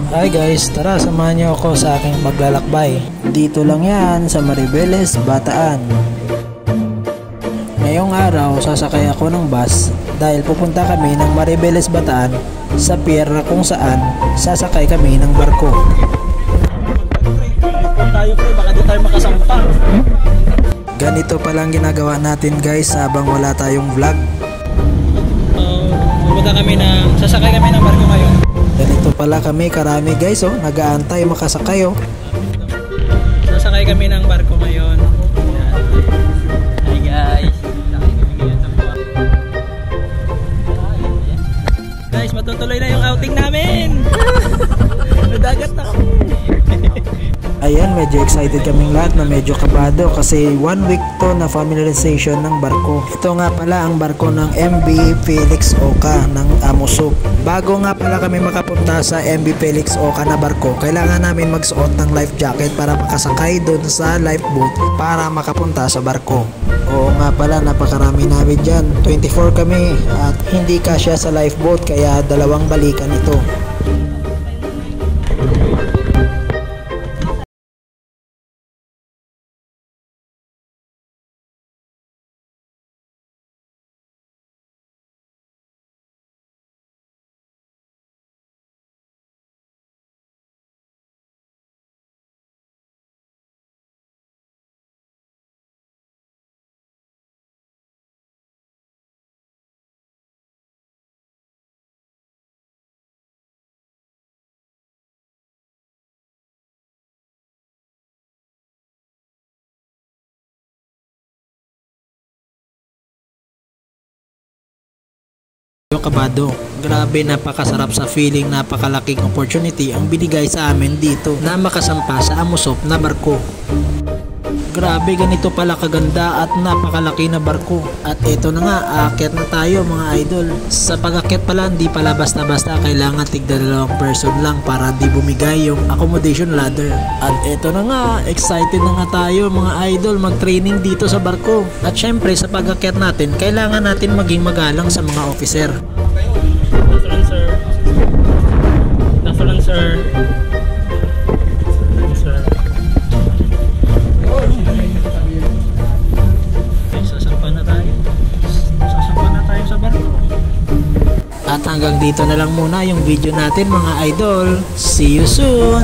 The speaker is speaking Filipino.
Hi guys, tara samahan niyo ako sa aking paglalakbay. Dito lang yan sa Maribeles, Bataan. Ngayong araw sasakay ako ng bus dahil pupunta kami ng Maribeles, Bataan sa pier na kung saan sasakay kami ng barko. Tayo pre, baka di tayo makasampa. Ganito palang ginagawa natin guys habang wala tayong vlog. Sasakay kami ng barko ngayon. Ganito pala kami karami guys, oh, nag-aantay makasakay oh. Sasakay kami ng barko ngayon. Hi guys. Guys, matutuloy na yung outing namin. Nadagat na kami. Ayan, medyo excited kaming lahat na medyo kabado kasi 1 week to na familiarization ng barko. Ito nga pala ang barko ng MV Felix Oka ng Amusop. Bago nga pala kami makapunta sa MV Felix Oka na barko, kailangan namin magsuot ng life jacket para makasakay doon sa lifeboat para makapunta sa barko. Oo nga pala, napakarami namin dyan. 24 kami at hindi kasya sa lifeboat kaya dalawang balikan ito. Kabado. Grabe, napakasarap sa feeling, napakalaking opportunity ang binigay sa amin dito na makasampa sa Amusop na barko. Grabe, ganito pala kaganda at napakalaki na barko. At ito na nga, aakyat na tayo mga idol. Sa pag-akyat pala, hindi pala basta-basta, kailangan tigda 2 person lang para di bumigay yung accommodation ladder. At ito na nga, excited na nga tayo mga idol mag-training dito sa barko. At syempre sa pag-akyat natin, kailangan natin maging magalang sa mga officer. Nasalan sir. Nasalan sir. At hanggang dito na lang muna yung video natin mga idol. See you soon!